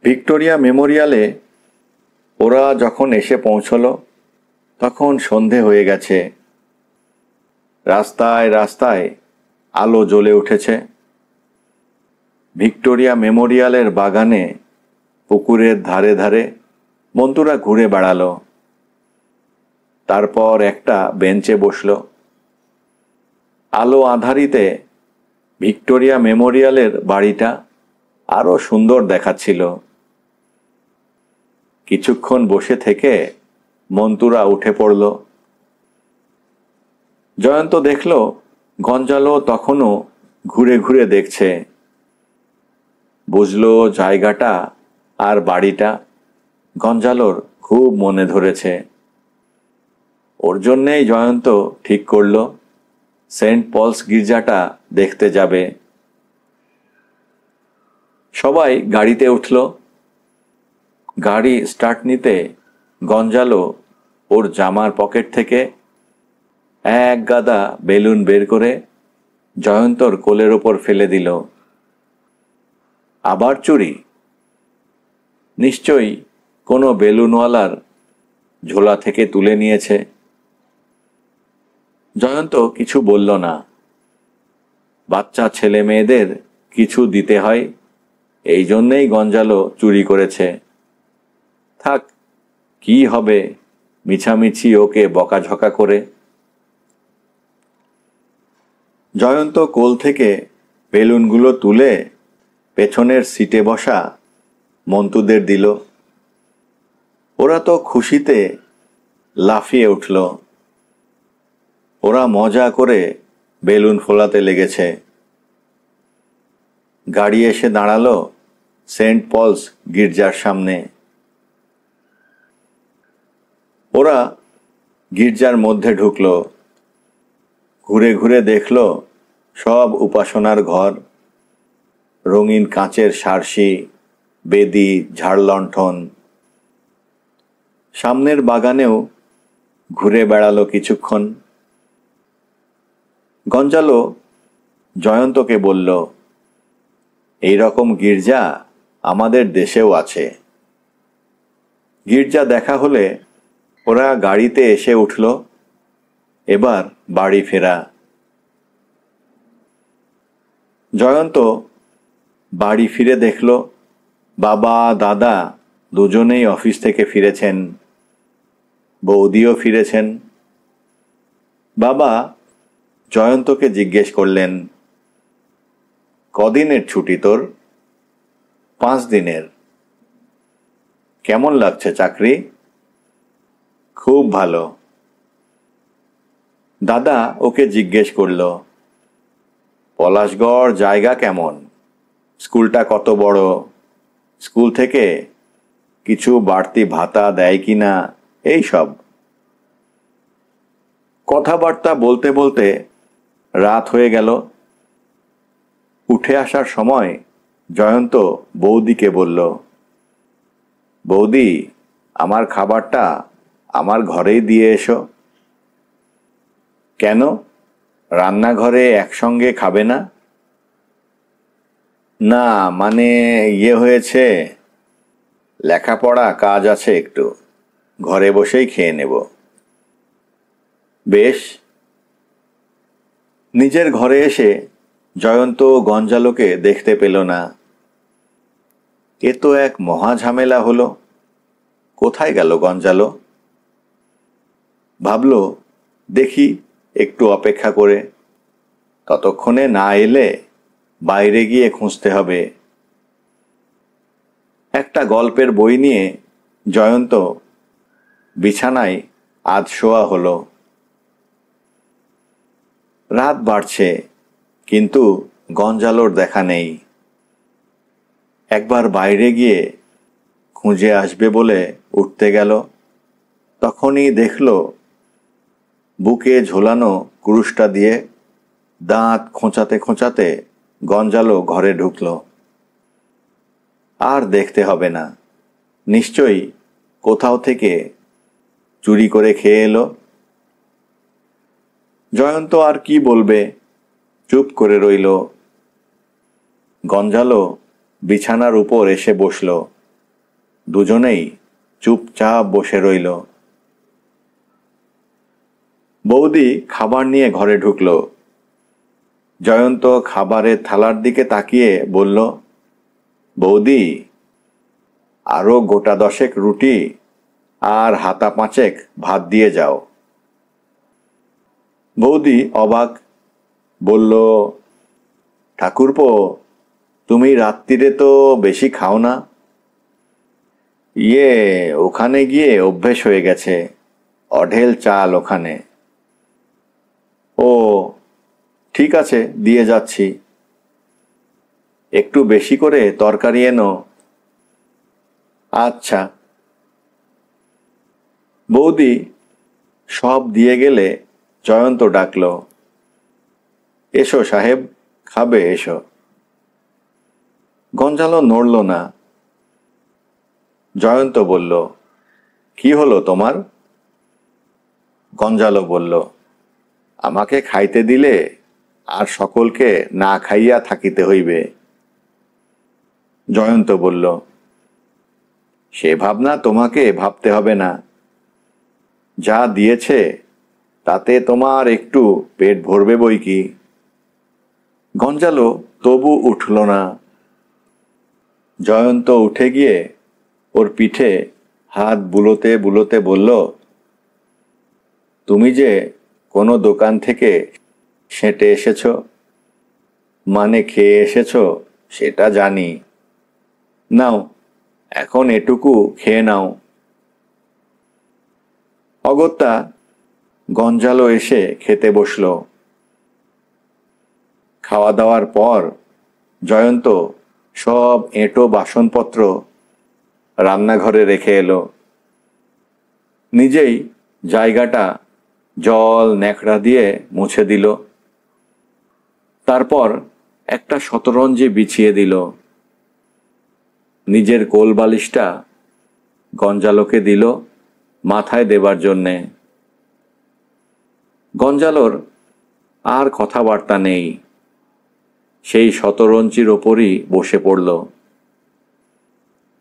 Victoria মেমোরিয়ালে ওরা যখন এসে পৌঁছলো তখন সন্ধে হয়ে গেছে। রাস্তায় রাস্তায় আলো জ্বলে উঠেছে। ভিক্টোরিয়া মেমোরিয়ালের বাগানে পুকুরের ধারে ধারে মন্তুরা ঘুরে বেড়ালো। তারপর একটা বেঞ্চে বসল। আলো আঁধারিতে ভিক্টোরিয়া মেমোরিয়ালের বাড়িটা আরো সুন্দর দেখাচ্ছিল। কিছুক্ষণ বসে থেকে মন্তুরা উঠে পড়ল। জয়ন্ত দেখল গঞ্জালো তখনও ঘুরে ঘুরে দেখছে। বুঝলো জায়গাটা আর বাড়িটা গঞ্জালোর খুব মনে ধরেছে। ওর জন্যেই জয়ন্ত ঠিক করল সেন্ট পলস গির্জাটা দেখতে যাবে। সবাই গাড়িতে উঠল। গাড়ি স্টার্ট নিতে গঞ্জালো ওর জামার পকেট থেকে এক গাদা বেলুন বের করে জয়ন্তর কোলের ওপর ফেলে দিল। আবার চুরি? নিশ্চয়ই কোনো বেলুনওয়ালার ঝোলা থেকে তুলে নিয়েছে। জয়ন্ত কিছু বলল না। বাচ্চা ছেলে মেয়েদের কিছু দিতে হয়, এই জন্যেই গঞ্জালো চুরি করেছে। থাক, কি হবে মিছামিছি ওকে বকাঝকা করে। জয়ন্ত কোল থেকে বেলুনগুলো তুলে পেছনের সিটে বসা মন্তুদের দিল। ওরা তো খুশিতে লাফিয়ে উঠল। ওরা মজা করে বেলুন ফোলাতে লেগেছে। গাড়ি এসে দাঁড়ালো সেন্ট পলস গির্জার সামনে। ওরা গির্জার মধ্যে ঢুকল। ঘুরে ঘুরে দেখল সব উপাসনার ঘর, রঙিন কাঁচের সারসি, বেদি, ঝাড়লণ্ঠন। সামনের বাগানেও ঘুরে বেড়ালো কিছুক্ষণ। গঞ্জালো জয়ন্তকে বলল, এই রকম গির্জা আমাদের দেশেও আছে। গির্জা দেখা হলে ওরা গাড়িতে এসে উঠল। এবার বাড়ি ফেরা। জয়ন্ত বাড়ি ফিরে দেখল বাবা দাদা দুজনেই অফিস থেকে ফিরেছেন। বৌদিও ফিরেছেন। বাবা জয়ন্তকে জিজ্ঞেস করলেন, কদিনের ছুটি তোর? 5 দিনের। কেমন লাগছে চাকরি? খুব ভালো। দাদা ওকে জিজ্ঞেস করল, পলাশগড় জায়গা কেমন? স্কুলটা কত বড়? স্কুল থেকে কিছু বাড়তি ভাতা দেয় কিনা, এই সব। কথাবার্তা বলতে বলতে রাত হয়ে গেল। উঠে আসার সময় জয়ন্ত বৌদিকে বলল, বৌদি, আমার খাবারটা আমার ঘরেই দিয়ে এসো। কেন, রান্নাঘরে একসঙ্গে খাবে না? না, মানে ইয়ে হয়েছে, লেখাপড়া কাজ আছে একটু, ঘরে বসেই খেয়ে নেব। বেশ। নিজের ঘরে এসে জয়ন্ত গঞ্জালোকে দেখতে পেল না। এ তো এক মহা ঝামেলা হলো। কোথায় গেল গঞ্জালো? ভাবল, দেখি একটু অপেক্ষা করে, ততক্ষণে না এলে বাইরে গিয়ে খুঁজতে হবে। একটা গল্পের বই নিয়ে জয়ন্ত বিছানায় আধশোয়া হলো। রাত বাড়ছে, কিন্তু গঞ্জালোর দেখা নেই। একবার বাইরে গিয়ে খুঁজে আসবে বলে উঠতে গেল, তখনই দেখল বুকে ঝোলানো কুরুশটা দিয়ে দাঁত খোঁচাতে খোঁচাতে গঞ্জালো ঘরে ঢুকল। আর দেখতে হবে না, নিশ্চয়ই কোথাও থেকে চুরি করে খেয়ে এলো। জয়ন্ত আর কি বলবে, চুপ করে রইল। গঞ্জালো বিছানার উপর এসে বসল। দুজনেই চুপচাপ বসে রইল। বৌদি খাবার নিয়ে ঘরে ঢুকল। জয়ন্ত খাবারের থালার দিকে তাকিয়ে বলল, বৌদি, আরো গোটা 10 রুটি আর হাতা 5 ভাত দিয়ে যাও। বৌদি অবাক, বলল, ঠাকুরপো, তুমি রাত্রিরে তো বেশি খাও না। ওখানে গিয়ে অভ্যেস হয়ে গেছে, অঢেল চাল ওখানে। ও, ঠিক আছে, দিয়ে যাচ্ছি। একটু বেশি করে তরকারি এনো। আচ্ছা। বৌদি সব দিয়ে গেলে জয়ন্ত ডাকল, এসো সাহেব, খাবে, এসো। গঞ্জালো নড়ল না। জয়ন্ত বলল, কি হলো তোমার? গঞ্জালো বলল, আমাকে খাইতে দিলে আর সকলকে না খাইয়া থাকিতে হইবে। জয়ন্ত বলল, সে ভাবনা তোমাকে ভাবতে হবে না। যা দিয়েছে তাতে তোমার একটু পেট ভরবে বই কি। গঞ্জালো তবু উঠল না। জয়ন্ত উঠে গিয়ে ওর পিঠে হাত বুলোতে বুলোতে বলল, তুমি যে কোনো দোকান থেকে সেঁটে এসেছ, মানে খেয়ে এসেছ, সেটা জানি। নাও, এখন এটুকু খেয়ে নাও। অগত্যা গঞ্জালো এসে খেতে বসল। খাওয়া দাওয়ার পর জয়ন্ত সব এঁটো বাসনপত্র রান্নাঘরে রেখে এলো। নিজেই জায়গাটা জল ন্যাকড়া দিয়ে মুছে দিল। তারপর একটা শতরঞ্জি বিছিয়ে দিল। নিজের কোল বালিশটা গঞ্জালোকে দিল মাথায় দেবার জন্যে। গঞ্জালোর আর কথাবার্তা নেই, সেই শতরঞ্চির ওপরই বসে পড়ল।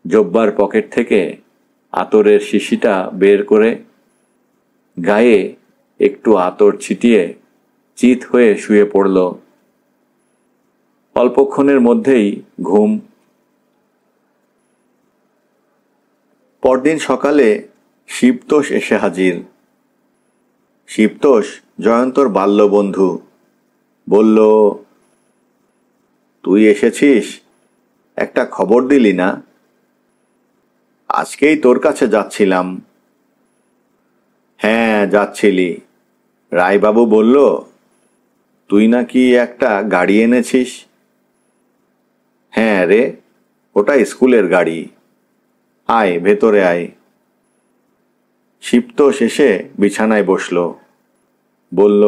জব্বার পকেট থেকে আতরের শিশিটা বের করে গায়ে একটু আতর ছিটিয়ে চিত হয়ে শুয়ে পড়ল। অল্পক্ষণের মধ্যেই ঘুম। পরদিন সকালে শিবতোষ এসে হাজির। শিবতোষ জয়ন্তর বাল্যবন্ধু। বলল, তুই এসেছিস, একটা খবর দিলি না? আজকেই তোর কাছে যাচ্ছিলাম। হ্যাঁ, যাচ্ছিলি। রায়বাবু বলল তুই নাকি একটা গাড়ি এনেছিস। হ্যাঁ রে, ওটা স্কুলের গাড়ি। আয়, ভেতরে আয়। শিবতোষ এসে বিছানায় বসল। বলল,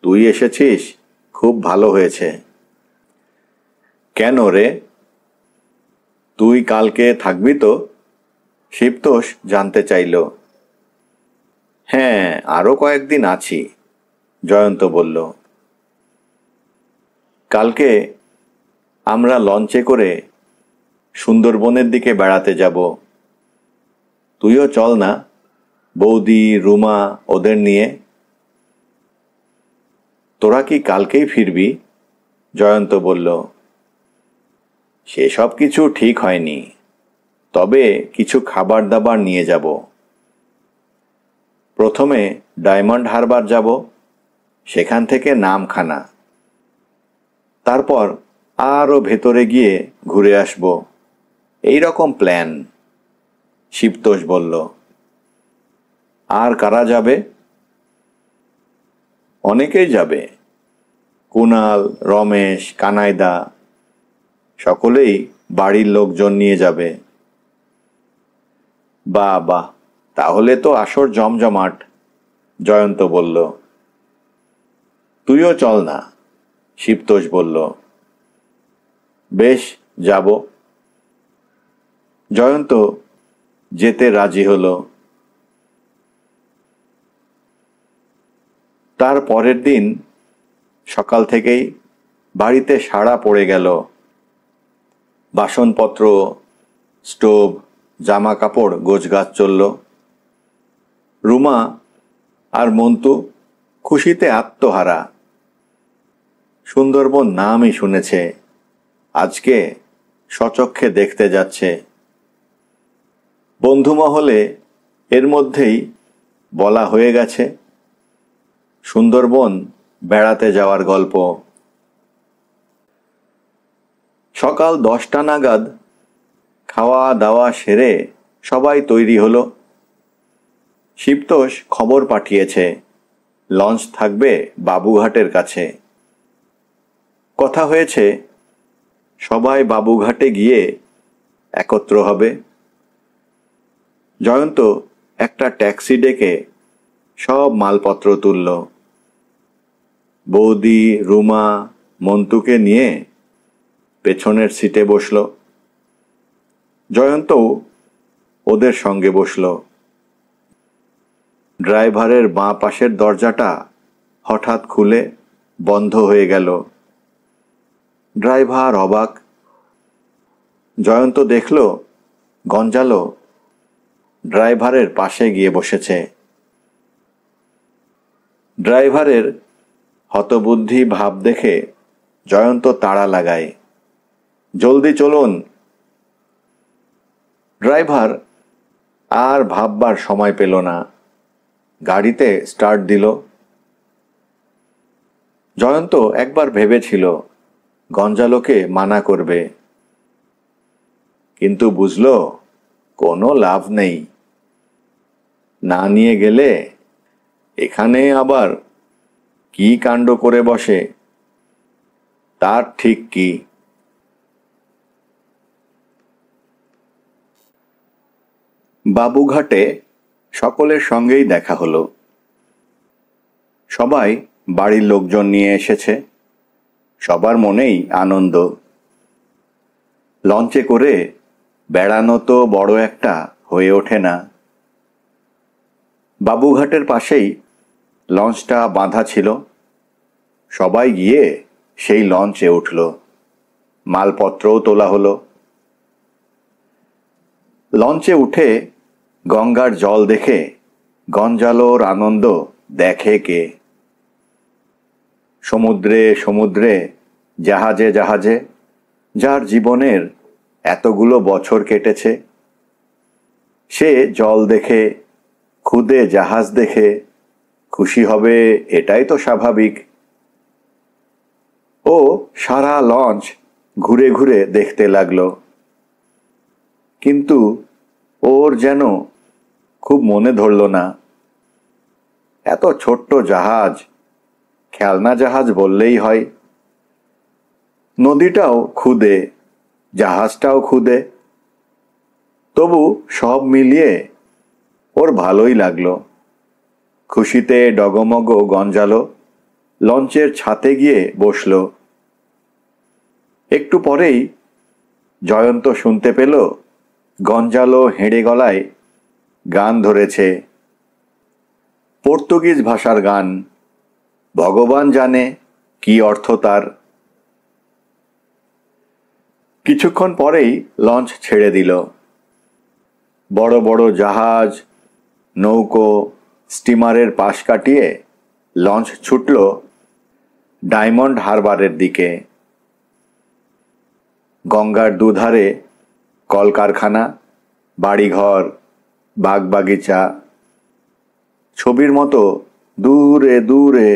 তুই এসেছিস, খুব ভালো হয়েছে। কেন রে? তুই কালকে থাকবি তো? শিবতোষ জানতে চাইল। হ্যাঁ, আরো কয়েকদিন আছি, জয়ন্ত বলল। কালকে আমরা লঞ্চে করে সুন্দরবনের দিকে বেড়াতে যাব। তুইও চল না, বৌদি, রুমা, ওদের নিয়ে। তোরা কি কালকেই ফিরবি? জয়ন্ত বলল। সেসব কিছু ঠিক হয়নি, তবে কিছু খাবার দাবার নিয়ে যাব। প্রথমে ডায়মন্ড হারবার যাব, সেখান থেকে নামখানা। তারপর আরও ভেতরে গিয়ে ঘুরে আসব। এই রকম প্ল্যান, শিবতোষ বলল। আর কারা যাবে? অনেকেই যাবে। কুনাল, রমেশ, কানাইদা, সকলেই বাড়ির লোকজন নিয়ে যাবে। বাহ বাহ, তাহলে তো আসর জমজমাট, জয়ন্ত বলল। তুইও চল না, শিবতোষ বলল। বেশ, যাব। জয়ন্ত যেতে রাজি হলো। তার পরের দিন সকাল থেকেই বাড়িতে সাড়া পড়ে গেল। বাসনপত্র, স্টোভ, জামা কাপড় গোছগাছ চলল। রুমা আর মন্টু খুশিতে আত্মহারা। সুন্দরবন নামই শুনেছে, আজকে স্বচক্ষে দেখতে যাচ্ছে। বন্ধুমহলে এর মধ্যেই বলা হয়ে গেছে সুন্দরবন বেড়াতে যাওয়ার গল্প। সকাল 10টা নাগাদ খাওয়া দাওয়া সেরে সবাই তৈরি হলো। শিবতোষ খবর পাঠিয়েছে লঞ্চ থাকবে বাবুঘাটের কাছে। কথা হয়েছে সবাই বাবুঘাটে গিয়ে একত্র হবে। জয়ন্ত একটা ট্যাক্সি ডেকে সব মালপত্র তুলল। বৌদি, রুমা, মন্টুকে নিয়ে পেছনের সিটে বসল। জয়ন্তও ওদের সঙ্গে বসল। ড্রাইভারের বাঁ পাশের দরজাটা হঠাৎ খুলে বন্ধ হয়ে গেল। ড্রাইভার অবাক। জয়ন্ত দেখল গঞ্জালো ড্রাইভারের পাশে গিয়ে বসেছে। ড্রাইভারের হতবুদ্ধি ভাব দেখে জয়ন্ত তাড়া লাগায়, জলদি চলুন। ড্রাইভার আর ভাববার সময় পেল না, গাড়িতে স্টার্ট দিল। জয়ন্ত একবার ভেবেছিল গঞ্জালোকে মানা করবে, কিন্তু বুঝল কোনো লাভ নেই। না নিয়ে গেলে এখানে আবার কি কাণ্ড করে বসে তার ঠিক কি। বাবুঘাটে সকলের সঙ্গেই দেখা হলো। সবাই বাড়ির লোকজন নিয়ে এসেছে। সবার মনেই আনন্দ। লঞ্চে করে বেড়ানো তো বড় একটা হয়ে ওঠে না। বাবুঘাটের পাশেই লঞ্চটা বাঁধা ছিল। সবাই গিয়ে সেই লঞ্চে উঠল। মালপত্রও তোলা হলো। লঞ্চে উঠে গঙ্গার জল দেখে গঞ্জালোর আনন্দ দেখে কে। সমুদ্রে সমুদ্রে, জাহাজে জাহাজে যার জীবনের এতগুলো বছর কেটেছে, সে জল দেখে, খুদে জাহাজ দেখে খুশি হবে, এটাই তো স্বাভাবিক। ও সারা লঞ্চ ঘুরে ঘুরে দেখতে লাগলো। কিন্তু ওর যেন খুব মনে ধরল না। এত ছোট্ট জাহাজ, খেলনা জাহাজ বললেই হয়। নদীটাও খুদে, জাহাজটাও খুদে, তবু সব মিলিয়ে ওর ভালোই লাগলো। খুশিতে ডগমগ গঞ্জালো লঞ্চের ছাতে গিয়ে বসল। একটু পরেই জয়ন্ত শুনতে পেল গঞ্জালো হেঁড়ে গলায় গান ধরেছে। পর্তুগিজ ভাষার গান, ভগবান জানে কি অর্থ তার। কিছুক্ষণ পরেই লঞ্চ ছেড়ে দিল। বড় বড় জাহাজ, নৌকো, স্টিমারের পাশ কাটিয়ে লঞ্চ ছুটল ডায়মন্ড হারবারের দিকে। গঙ্গার দুধারে কলকারখানা, বাড়িঘর, বাগবাগিচা ছবির মতো দূরে দূরে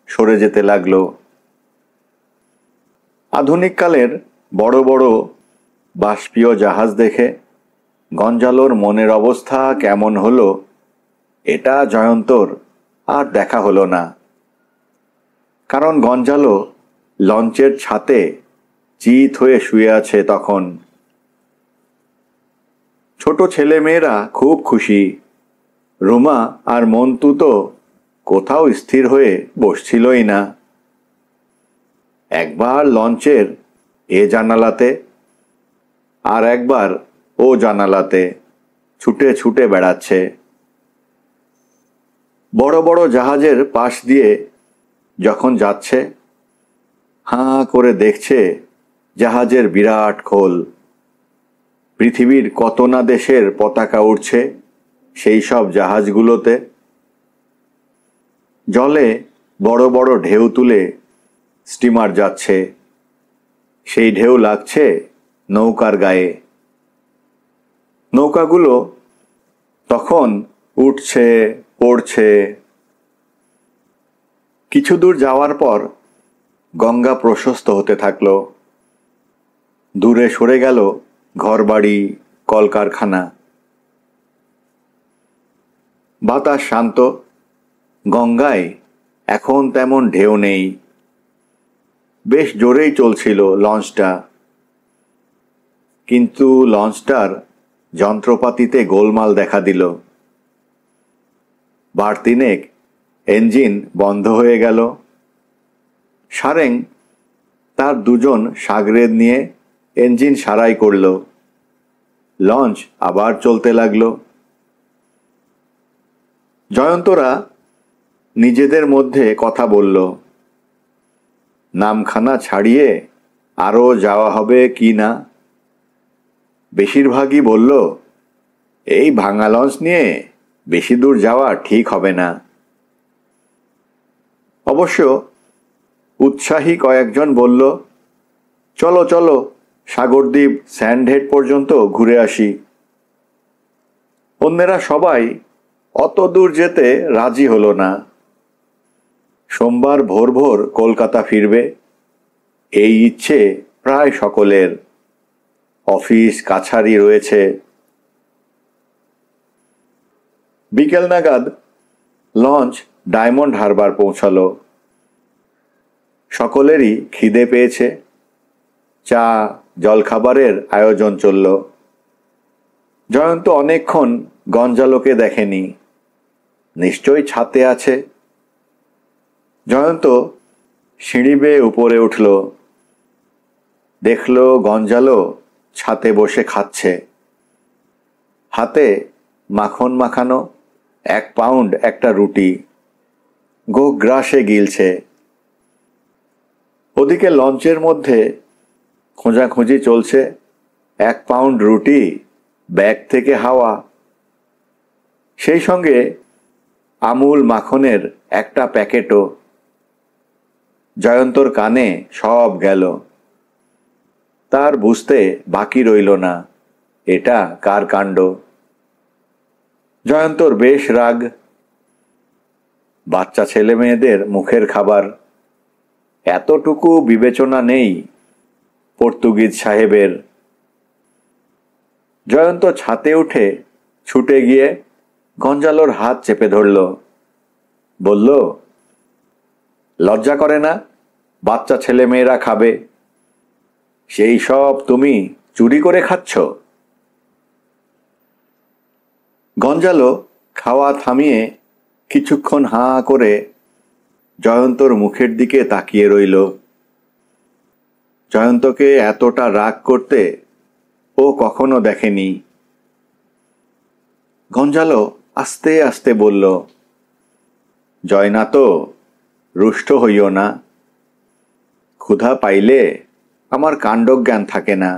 সরে যেতে লাগলো। আধুনিককালের বড় বড় বাষ্পীয় জাহাজ দেখে গঞ্জালোর মনের অবস্থা কেমন হলো এটা জয়ন্তর আর দেখা হলো না। কারণ গঞ্জালো লঞ্চের ছাতে চিত হয়ে শুয়ে আছে তখন। ছোট ছেলে মেয়েরা খুব খুশি। রুমা আর মন্টু তো কোথাও স্থির হয়ে বসছিলই না। একবার লঞ্চের এ জানালাতে, আর একবার ও জানালাতে ছুটে ছুটে বেড়াচ্ছে। বড় বড় জাহাজের পাশ দিয়ে যখন যাচ্ছে, হাঁ করে দেখছে জাহাজের বিরাট খোল। পৃথিবীর কত না দেশের পতাকা উঠছে সেই সব জাহাজগুলোতে। জলে বড় বড় ঢেউ তুলে স্টিমার যাচ্ছে, সেই ঢেউ লাগছে নৌকার গায়ে। নৌকাগুলো তখন উঠছে, পড়ছে। কিছু দূর যাওয়ার পর গঙ্গা প্রশস্ত হতে থাকলো। দূরে সরে গেল ঘরবাড়ি, কলকারখানা। বাতাস শান্ত, গঙ্গায় এখন তেমন ঢেউ নেই। বেশ জোরেই চলছিল লঞ্চটা, কিন্তু লঞ্চটার যন্ত্রপাতিতে গোলমাল দেখা দিল। বার তিনেক ইঞ্জিন বন্ধ হয়ে গেল। সারেং তার দুজন সাগরেদ নিয়ে ইঞ্জিন সারাই করল। লঞ্চ আবার চলতে লাগলো। জয়ন্তরা নিজেদের মধ্যে কথা বলল, নামখানা ছাড়িয়ে আরও যাওয়া হবে কি না। বেশিরভাগই বলল, এই ভাঙা লঞ্চ নিয়ে বেশি দূর যাওয়া ঠিক হবে না। অবশ্য উৎসাহী কয়েকজন বলল, চলো চলো সাগরদ্বীপ স্যান্ডহেড পর্যন্ত ঘুরে আসি। অন্যেরা সবাই অত দূর যেতে রাজি হলো না। সোমবার ভোর ভোর কলকাতা ফিরবে, এই ইচ্ছে প্রায় সকলের। অফিস কাছারি রয়েছে। বিকেল নাগাদ লঞ্চ ডায়মন্ড হারবার পৌঁছালো। সকলেরই খিদে পেয়েছে। চা জলখাবারের আয়োজন চলল। জয়ন্ত অনেকক্ষণ গঞ্জালোকে দেখেনি, নিশ্চয়ই ছাতে আছে। জয়ন্ত সিঁড়ি বেয়ে উপরে উঠল। দেখল গঞ্জালো ছাতে বসে খাচ্ছে। হাতে মাখন মাখানো 1 পাউন্ড একটা রুটি গোগ্রাসে গিলছে। ওদিকে লঞ্চের মধ্যে খোঁজাখুঁজি চলছে। 1 পাউন্ড রুটি, ব্যাগ থেকে হাওয়া, সেই সঙ্গে আমুল মাখনের একটা প্যাকেটও। জয়ন্তর কানে সব গেল। তার বুঝতে বাকি রইল না এটা কার কাণ্ড। জয়ন্তর বেশ রাগ। বাচ্চা ছেলে মেয়েদের মুখের খাবার, এতটুকু বিবেচনা নেই পর্তুগিজ সাহেবের। জয়ন্ত ছাতে উঠে ছুটে গিয়ে গঞ্জালোর হাত চেপে ধরল। বলল, লজ্জা করে না? বাচ্চা ছেলে মেয়েরা খাবে, সেই সব তুমি চুরি করে খাচ্ছ। গঞ্জালো খাওয়া থামিয়ে কিছুক্ষণ হাঁ করে জয়ন্তর মুখের দিকে তাকিয়ে রইল। জয়ন্তকে এতটা রাগ করতে ও কখনো দেখেনি। গঞ্জালো আস্তে আস্তে বলল, জয়না তো, রুষ্ট হইও না। ক্ষুধা পাইলে আমার কাণ্ডজ্ঞান থাকে না।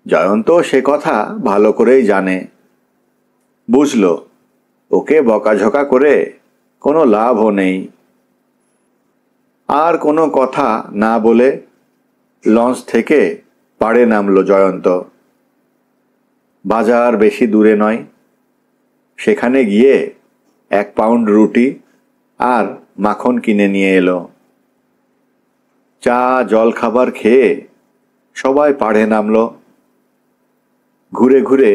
জয়ন্ত সে কথা ভালো করেই জানে। বুঝল ওকে বকাঝকা করে কোনো লাভও নেই। আর কোনো কথা না বলে লঞ্চ থেকে পাড়ে নামলো জয়ন্ত। বাজার বেশি দূরে নয়। সেখানে গিয়ে 1 পাউন্ড রুটি আর মাখন কিনে নিয়ে এলো। চা জল খাবার খেয়ে সবাই পাড়ে নামলো। ঘুরে ঘুরে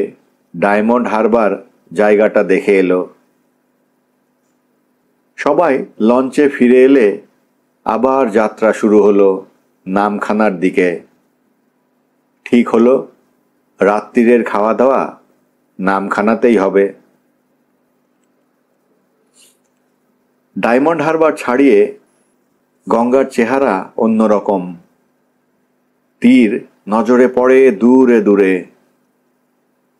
ডায়মন্ড হারবার জায়গাটা দেখে এলো। সবাই লঞ্চে ফিরে এলে আবার যাত্রা শুরু হলো নামখানার দিকে। ঠিক হলো রাত্রিরের খাওয়া দাওয়া নামখানাতেই হবে। ডায়মন্ড হারবার ছাড়িয়ে গঙ্গার চেহারা অন্যরকম। তীর নজরে পড়ে দূরে দূরে।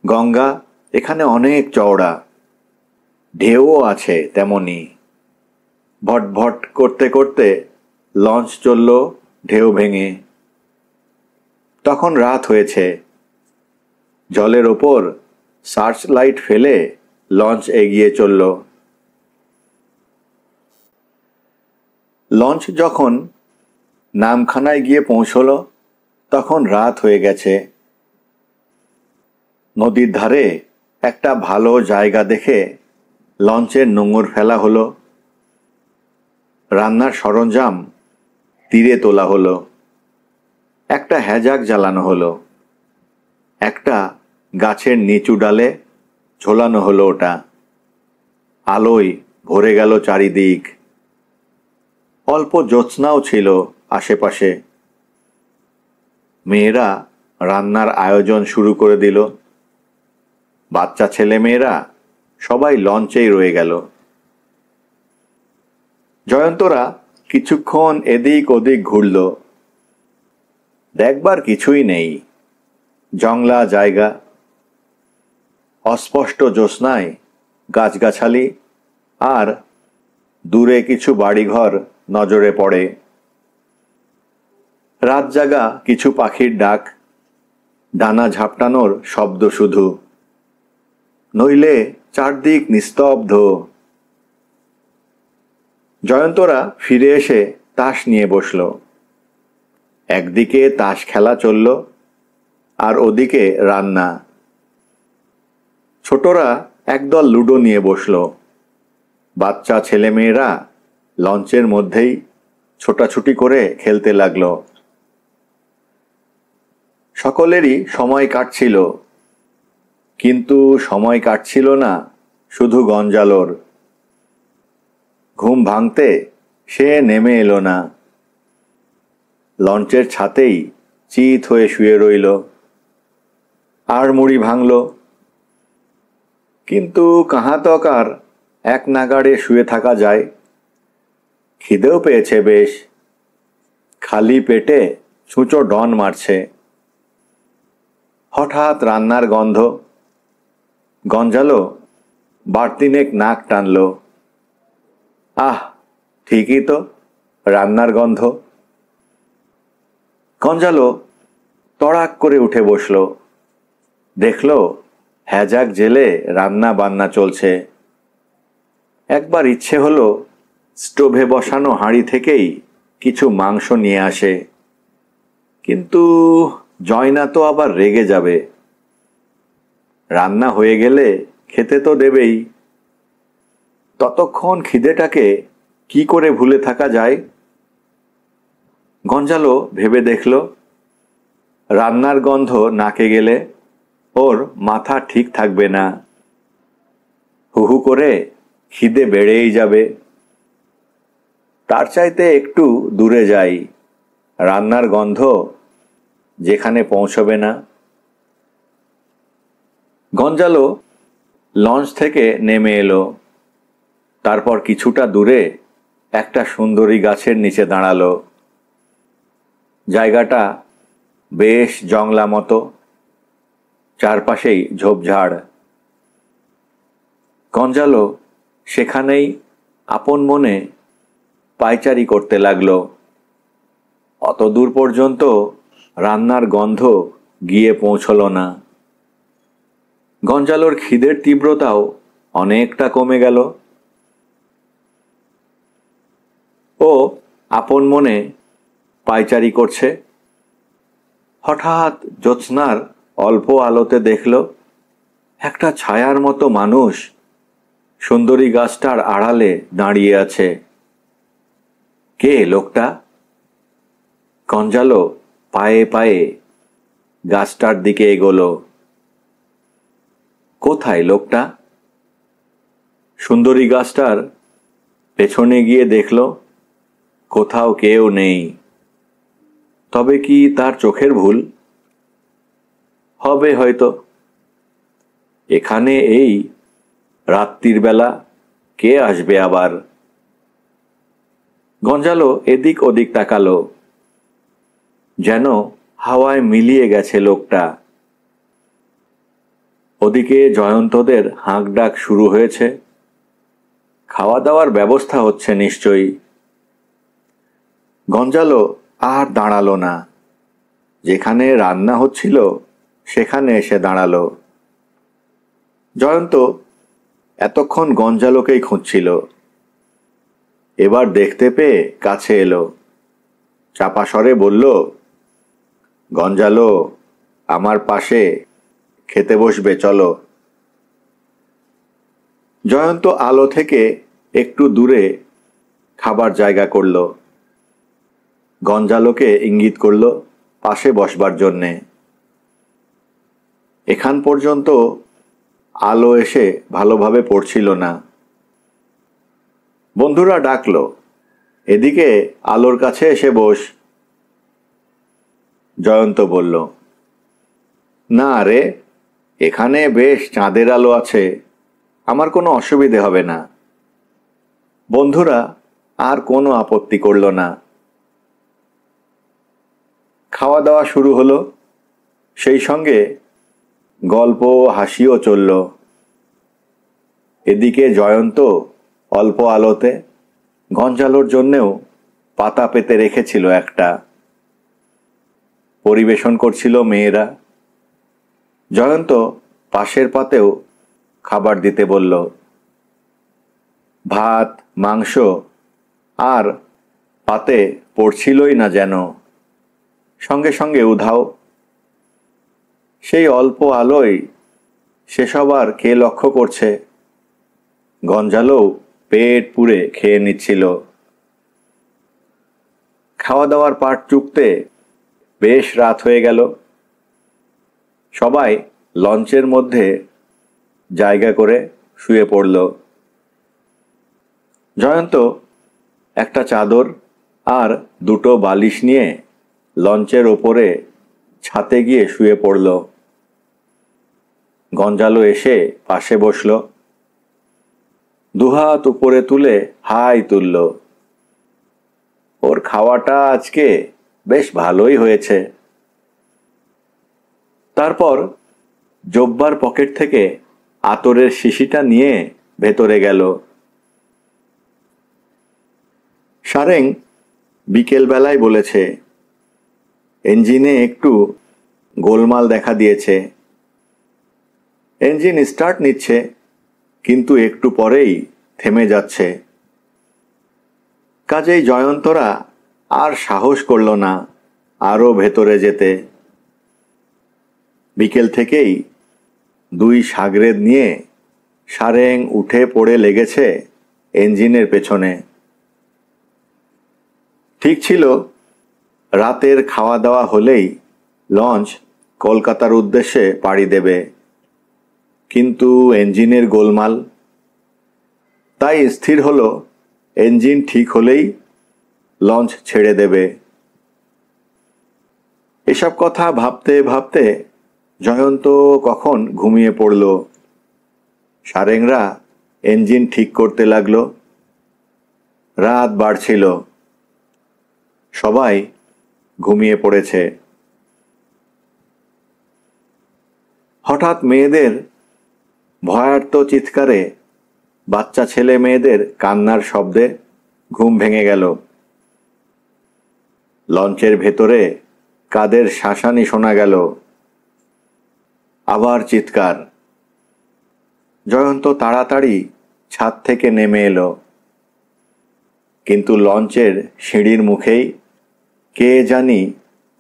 গঙ্গা এখানে অনেক চওড়া, ঢেউও আছে তেমনি। ভটভট করতে করতে লঞ্চ চলল ঢেউ ভেঙে। তখন রাত হয়েছে। জলের ওপর সার্চ লাইট ফেলে লঞ্চ এগিয়ে চলল। লঞ্চ যখন নামখানায় গিয়ে পৌঁছল তখন রাত হয়ে গেছে। নদীর ধারে একটা ভালো জায়গা দেখে লঞ্চের নোঙর ফেলা হলো। রান্নার সরঞ্জাম তীরে তোলা হলো। একটা হ্যাজাক জ্বালানো হলো। একটা গাছের নিচু ডালে ঝোলানো হলো ওটা। আলোয় ভরে গেল চারিদিক। অল্প জ্যোৎস্নাও ছিল আশেপাশে। মেয়েরা রান্নার আয়োজন শুরু করে দিল। বাচ্চা ছেলে মেয়েরা সবাই লঞ্চেই রয়ে গেল। জয়ন্তরা কিছুক্ষণ এদিক ওদিক ঘুরল। দেখবার কিছুই নেই। জংলা জায়গা। অস্পষ্ট জ্যোৎস্নায় গাছগাছালি আর দূরে কিছু বাড়িঘর নজরে পড়ে। রাত জাগা কিছু পাখির ডাক, ডানা ঝাপটানোর শব্দ শুধু। নইলে চারদিক নিস্তব্ধ। জয়ন্তরা ফিরে এসে তাস নিয়ে বসল। একদিকে তাস খেলা চলল আর ওদিকে রান্না। ছোটরা একদল লুডো নিয়ে বসল। বাচ্চা ছেলেমেয়েরা লঞ্চের মধ্যেই ছোটাছুটি করে খেলতে লাগলো। সকলেরই সময় কাটছিল, কিন্তু সময় কাটছিল না শুধু গঞ্জালোর। ঘুম ভাঙতে সে নেমে এলো না। লঞ্চের ছাতেই চিত হয়ে শুয়ে রইল। আর মুড়ি ভাঙল, কিন্তু কাহা তক আর এক নাগাড়ে শুয়ে থাকা যায়। খিদেও পেয়েছে বেশ। খালি পেটে ছুঁচো ডন মারছে। হঠাৎ রান্নার গন্ধ। গঞ্জালো বারতিনেক নাক টানল। আহ, ঠিকই তো, রান্নার গন্ধ। গঞ্জালো তড়াক করে উঠে বসল। দেখল হ্যাজাক জেলে রান্না বান্না চলছে। একবার ইচ্ছে হলো স্টোভে বসানো হাঁড়ি থেকেই কিছু মাংস নিয়ে আসে, কিন্তু জয়না তো আবার রেগে যাবে। রান্না হয়ে গেলে খেতে তো দেবেই। ততক্ষণ খিদেটাকে কি করে ভুলে থাকা যায়? গঞ্জালো ভেবে দেখল, রান্নার গন্ধ নাকে গেলে ওর মাথা ঠিক থাকবে না। হুহু করে খিদে বেড়েই যাবে। তার চাইতে একটু দূরে যাই, রান্নার গন্ধ যেখানে পৌঁছবে না। গঞ্জালো লঞ্চ থেকে নেমে এলো। তারপর কিছুটা দূরে একটা সুন্দরী গাছের নিচে দাঁড়ালো। জায়গাটা বেশ জংলা মতো, চারপাশেই ঝোপঝাড়। গঞ্জালো সেখানেই আপন মনে পায়চারি করতে লাগলো। অত দূর পর্যন্ত রান্নার গন্ধ গিয়ে পৌঁছল না। গঞ্জালোর খিদের তীব্রতাও অনেকটা কমে গেল। ও আপন মনে পায়চারি করছে। হঠাৎ জ্যোৎস্নার অল্প আলোতে দেখল একটা ছায়ার মতো মানুষ সুন্দরী গাছটার আড়ালে দাঁড়িয়ে আছে। কে লোকটা? গঞ্জালো পায়ে পায়ে গাছটার দিকে এগোলো। কোথায় লোকটা? সুন্দরী গাছটার পেছনে গিয়ে দেখল কোথাও কেউ নেই। তবে কি তার চোখের ভুল? হবে হয়তো। এখানে এই রাত্রির বেলা কে আসবে আবার? গঞ্জালো এদিক ওদিক তাকালো। যেন হাওয়ায় মিলিয়ে গেছে লোকটা। ওদিকে জয়ন্তদের হাঁক ডাক শুরু হয়েছে। খাওয়া দাওয়ার ব্যবস্থা হচ্ছে নিশ্চয়ই। গঞ্জালো আর দাঁড়ালো না। যেখানে রান্না হচ্ছিল সেখানে এসে দাঁড়ালো। জয়ন্ত এতক্ষণ গঞ্জালোকেই খুঁজছিল, এবার দেখতে পেয়ে কাছে এলো। চাপা স্বরে বলল, গঞ্জালো, আমার পাশে খেতে বসবে, চলো। জয়ন্ত আলো থেকে একটু দূরে খাবার জায়গা করল। গঞ্জালোকে ইঙ্গিত করল পাশে বসবার জন্যে। এখান পর্যন্ত আলো এসে ভালোভাবে পড়ছিল না। বন্ধুরা ডাকল, এদিকে আলোর কাছে এসে বস। জয়ন্ত বলল, না রে, এখানে বেশ চাঁদের আলো আছে, আমার কোনো অসুবিধে হবে না। বন্ধুরা আর কোনো আপত্তি করল না। খাওয়া দাওয়া শুরু হলো, সেই সঙ্গে গল্প হাসিও চলল। এদিকে জয়ন্ত অল্প আলোতে গঞ্জালোর জন্যেও পাতা পেতে রেখেছিল একটা। পরিবেশন করছিল মেয়েরা। জয়ন্ত পাশের পাতেও খাবার দিতে বলল। ভাত, মাংস আর পাতে পড়ছিলই না যেন, সঙ্গে সঙ্গে উধাও। সেই অল্প আলোয় সেসব আর কে লক্ষ্য করছে? গঞ্জালোও পেট পুরে খেয়ে নিচ্ছিল। খাওয়া দাওয়ার পাট চুকতে বেশ রাত হয়ে গেল। সবাই লঞ্চের মধ্যে জায়গা করে শুয়ে পড়ল। জয়ন্ত একটা চাদর আর দুটো বালিশ নিয়ে লঞ্চের ওপরে ছাতে গিয়ে শুয়ে পড়ল। গঞ্জালো এসে পাশে বসল। দুহাত উপরে তুলে হাই তুলল। ওর খাওয়াটা আজকে বেশ ভালোই হয়েছে। তারপর জব্বার পকেট থেকে আতরের শিশিটা নিয়ে ভেতরে গেল। সারেং বিকেল বেলায় বলেছে, ইঞ্জিনে একটু গোলমাল দেখা দিয়েছে। ইঞ্জিন স্টার্ট নিচ্ছে, কিন্তু একটু পরেই থেমে যাচ্ছে। কাজেই জয়ন্তরা আর সাহস করল না আরও ভেতরে যেতে। বিকেল থেকেই দুই সাগরেদ নিয়ে সারেং উঠে পড়ে লেগেছে ইঞ্জিনের পেছনে। ঠিক ছিল, রাতের খাওয়া দাওয়া হলেই লঞ্চ কলকাতার উদ্দেশ্যে পাড়ি দেবে। কিন্তু ইঞ্জিনের গোলমাল। তাই স্থির হলো ইঞ্জিন ঠিক হলেই লঞ্চ ছেড়ে দেবে। এসব কথা ভাবতে ভাবতে জয়ন্ত কখন ঘুমিয়ে পড়ল। সারেংরা ইঞ্জিন ঠিক করতে লাগলো। রাত বাড়ছিল, সবাই ঘুমিয়ে পড়েছে। হঠাৎ মেয়েদের ভয়ার্ত চিৎকারে, বাচ্চা ছেলে মেয়েদের কান্নার শব্দে ঘুম ভেঙে গেল। লঞ্চের ভেতরে কাদের শাসানি শোনা গেল। আবার চিৎকার। জয়ন্ত তাড়াতাড়ি ছাদ থেকে নেমে এলো। কিন্তু লঞ্চের সিঁড়ির মুখেই কে জানি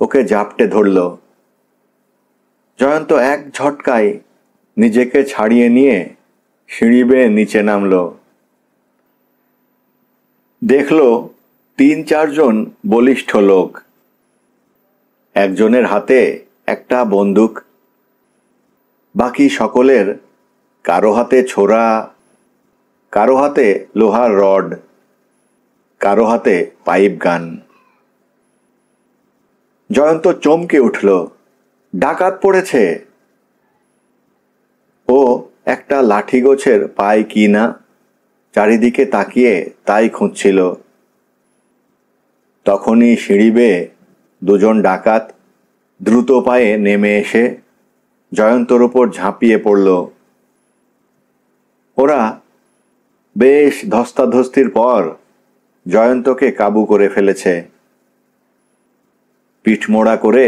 ওকে জাপটে ধরল। জয়ন্ত এক ঝটকায় নিজেকে ছাড়িয়ে নিয়ে সিঁড়ি বেয়ে নিচে নামল। দেখল ৩-৪ জন বলিষ্ঠ লোক। একজনের হাতে একটা বন্দুক, বাকি সকলের কারো হাতে ছোরা, কারো হাতে লোহার রড, কারো হাতে পাইপ গান। জয়ন্ত চমকে উঠল, ডাকাত পড়েছে। ও একটা লাঠি গোছের পায় কি না চারিদিকে তাকিয়ে তাই খুঁজছিল। তখনই সিঁড়ি বেয়ে 2 জন ডাকাত দ্রুত পায়ে নেমে এসে জয়ন্তর উপর ঝাঁপিয়ে পড়ল। ওরা বেশ ধস্তাধস্তির পর জয়ন্তকে কাবু করে ফেলেছে। পিঠমোড়া করে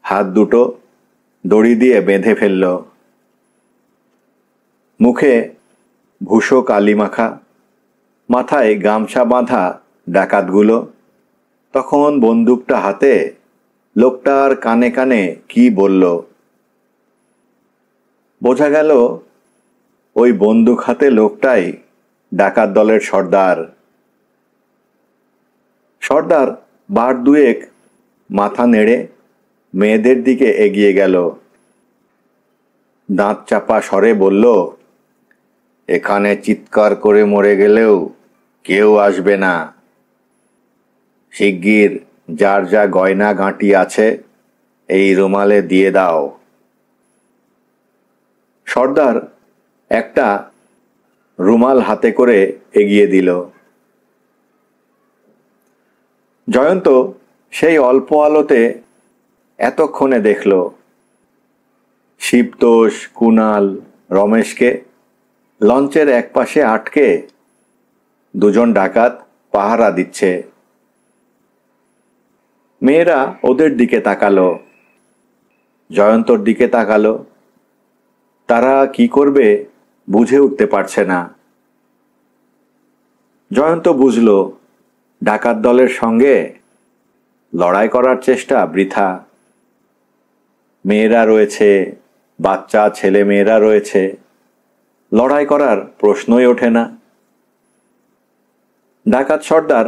হাত দুটো দড়ি দিয়ে বেঁধে ফেলল। মুখে ভূষো কালি মাখা, মাথায় গামছা বাঁধা ডাকাতগুলো তখন বন্দুকটা হাতে লোকটার কানে কানে কি বলল। বোঝা গেল ওই বন্দুক হাতে লোকটাই ডাকাত দলের সর্দার। সর্দার বার দুয়েক মাথা নেড়ে মেয়েদের দিকে এগিয়ে গেল। দাঁত চাপা স্বরে বলল, এখানে চিৎকার করে মরে গেলেও কেউ আসবে না। শিগগির যার যা গয়না গাঁটি আছে এই রুমালে দিয়ে দাও। সর্দার একটা রুমাল হাতে করে এগিয়ে দিল। জয়ন্ত সেই অল্প আলোতে এতক্ষণে দেখল শিবতোষ, কুণাল, রমেশকে লঞ্চের একপাশে আটকে দুজন ডাকাত পাহারা দিচ্ছে। মেয়েরা ওদের দিকে তাকালো, জয়ন্তর দিকে তাকালো। তারা কি করবে বুঝে উঠতে পারছে না। জয়ন্ত বুঝল ডাকাত দলের সঙ্গে লড়াই করার চেষ্টা বৃথা। মেয়েরা রয়েছে, বাচ্চা ছেলে মেয়েরা রয়েছে, লড়াই করার প্রশ্নই ওঠে না। ডাকাত সর্দার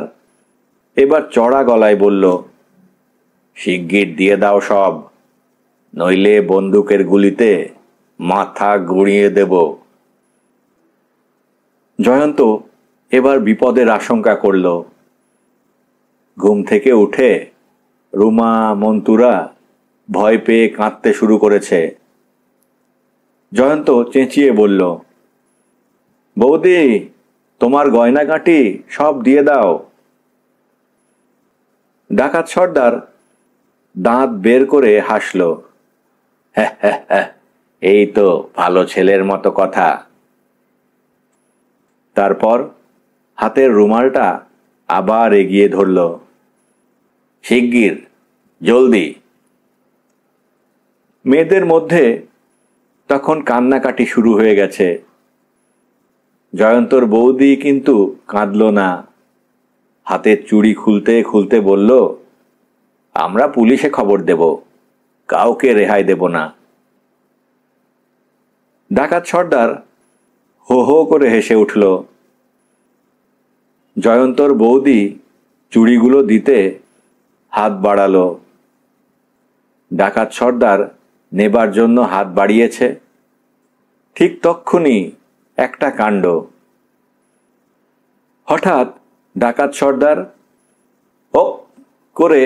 এবার চড়া গলায় বলল, শিগগির দিয়ে দাও সব, নইলে বন্দুকের গুলিতে মাথা গুঁড়িয়ে দেব। জয়ন্ত এবার বিপদের আশঙ্কা করল। ঘুম থেকে উঠে রুমা, মন্তুরা ভয় পেয়ে কাঁদতে শুরু করেছে। জয়ন্ত চেঁচিয়ে বলল, বৌদি, তোমার গয়নাগাঁটি সব দিয়ে দাও। ডাকাত সর্দার দাঁত বের করে হাসল, এই তো ভালো ছেলের মতো কথা। তারপর হাতের রুমালটা আবার এগিয়ে ধরল, শিগগির, জলদি। মেয়েদের মধ্যে তখন কান্নাকাটি শুরু হয়ে গেছে। জয়ন্তর বৌদি কিন্তু কাঁদল না। হাতের চুড়ি খুলতে খুলতে বলল, আমরা পুলিশে খবর দেব, কাউকে রেহাই দেব না। ডাকাত সর্দার হো হো করে হেসে উঠল। জয়ন্তর বৌদি চুড়িগুলো দিতে হাত বাড়ালো। ডাকাত সর্দার নেবার জন্য হাত বাড়িয়েছে, ঠিক তক্ষুনি একটা কাণ্ড। হঠাৎ ডাকাত সর্দার ও করে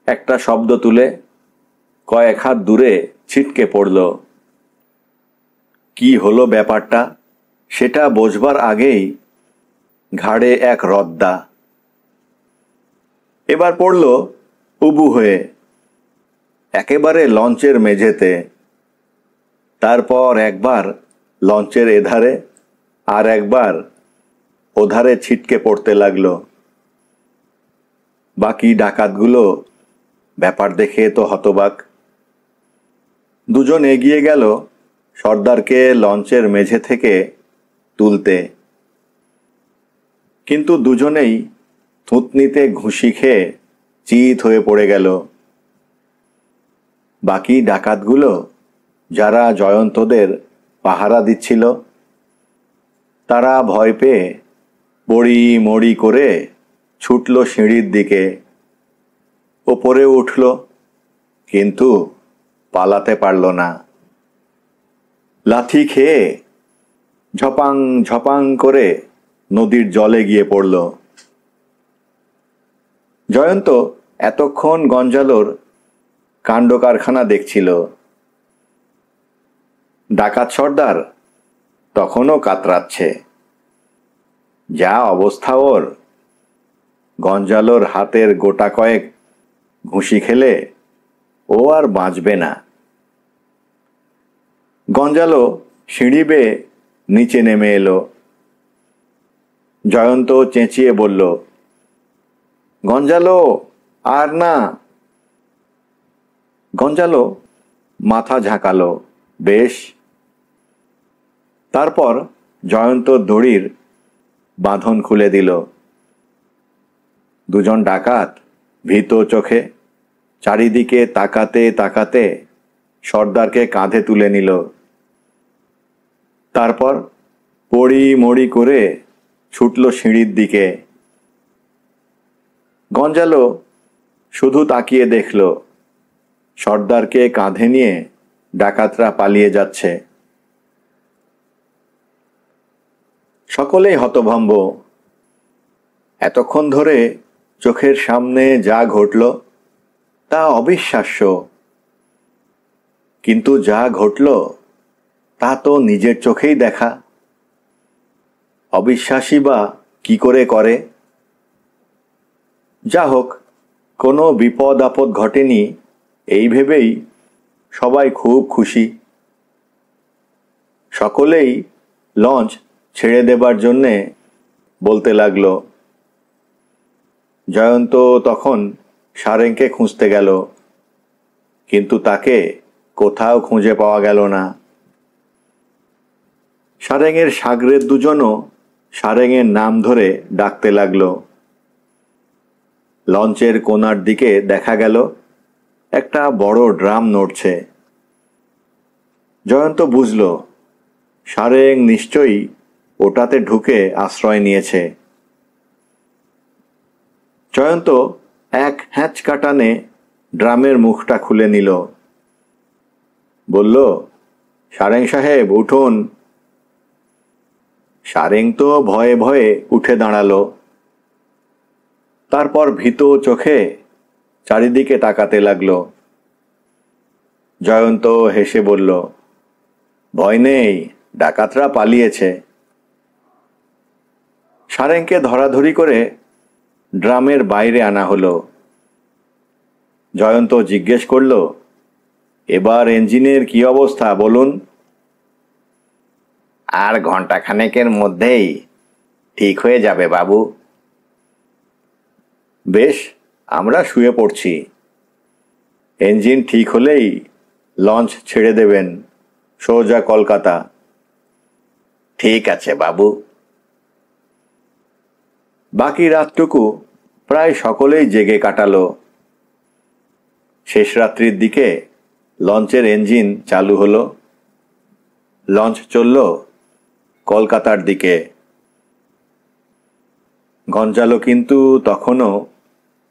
একটা শব্দ তুলে কয়েক হাত দূরে ছিটকে পড়ল। কি হলো ব্যাপারটা সেটা বোঝবার আগেই ঘাড়ে এক রদ্দা। এবার পড়ল উবু হয়ে একেবারে লঞ্চের মেঝেতে। তারপর একবার লঞ্চের এধারে আর একবার ওধারে ছিটকে পড়তে লাগলো। বাকি ডাকাতগুলো ব্যাপার দেখে তো হতবাক। দুজন এগিয়ে গেল সর্দারকে লঞ্চের মেঝে থেকে তুলতে, কিন্তু দুজনেই থুতনিতে ঘুষি খেয়ে চিত হয়ে পড়ে গেল। বাকি ডাকাতগুলো যারা জয়ন্তদের পাহারা দিচ্ছিল তারা ভয় পেয়ে বড়ি মড়ি করে ছুটল সিঁড়ির দিকে। ওপরে উঠল, কিন্তু পালাতে পারল না। লাথি খেয়ে ঝপাং ঝপাং করে নদীর জলে গিয়ে পড়ল। জয়ন্ত এতক্ষণ গঞ্জালোর কাণ্ড কারখানা দেখছিল। ডাকাত সর্দার তখনও কাতরাচ্ছে। যা অবস্থা ওর, গঞ্জালোর হাতের গোটা কয়েক ঘুষি খেলে ও আর বাঁচবে না। গঞ্জালো সিঁড়ি বেয়ে নিচে নেমে এলো। জয়ন্ত চেঁচিয়ে বলল, গঞ্জালো, আর না। গঞ্জালো মাথা ঝাঁকালো। বেশ। তারপর জয়ন্ত দড়ির বাঁধন খুলে দিল। দুজন ডাকাত ভীত চোখে চারিদিকে তাকাতে তাকাতে সর্দারকে কাঁধে তুলে নিল। তারপর পড়ি মড়ি করে ছুটল সিঁড়ির দিকে। গঞ্জালো শুধু তাকিয়ে দেখল সর্দারকে কাঁধে নিয়ে ডাকাতরা পালিয়ে যাচ্ছে। সকলেই হতভম্ব। এতক্ষণ ধরে চোখের সামনে যা ঘটল তা অবিশ্বাস্য, কিন্তু যা ঘটল তা তো নিজের চোখেই দেখা। অবিশ্বাসী বা কি করে করে? যা হোক, কোনো বিপদ আপদ ঘটেনি এই ভেবেই সবাই খুব খুশি। সকলেই লঞ্চ ছেড়ে দেবার জন্যে বলতে লাগলো। জয়ন্ত তখন সারেংকে খুঁজতে গেল, কিন্তু তাকে কোথাও খুঁজে পাওয়া গেল না। সারেংয়ের সাগরেদ দুজনও সারেংয়ের নাম ধরে ডাকতে লাগলো। লঞ্চের কোনার দিকে দেখা গেল একটা বড় ড্রাম নড়ছে। জয়ন্ত বুঝল সারেং নিশ্চয়ই ওটাতে ঢুকে আশ্রয় নিয়েছে। জয়ন্ত এক হ্যাঁচকা টানে ড্রামের মুখটা খুলে নিল। বলল, সারেং সাহেব উঠুন। সারেং তো ভয়ে ভয়ে উঠে দাঁড়ালো। তারপর ভীত চোখে চারিদিকে তাকাতে লাগলো। জয়ন্ত হেসে বলল, ভয় নেই, ডাকাতরা পালিয়েছে। সারেংকে ধরাধরি করে ড্রামের বাইরে আনা হলো। জয়ন্ত জিজ্ঞেস করল, এবার ইঞ্জিনের কি অবস্থা বলুন? আর ঘন্টাখানেকের মধ্যেই ঠিক হয়ে যাবে বাবু। বেশ, আমরা শুয়ে পড়ছি। ইঞ্জিন ঠিক হলেই লঞ্চ ছেড়ে দেবেন সোজা কলকাতা। ঠিক আছে বাবু। বাকি রাতটুকু প্রায় সকলেই জেগে কাটালো। শেষ রাত্রির দিকে লঞ্চের ইঞ্জিন চালু হলো। লঞ্চ চলল কলকাতার দিকে। গঞ্জালো কিন্তু তখনও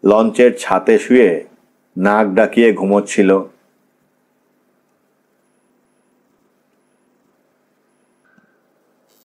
লঞ্চের ছাতে শুয়ে নাক ডাকিয়ে ঘুমোচ্ছিল।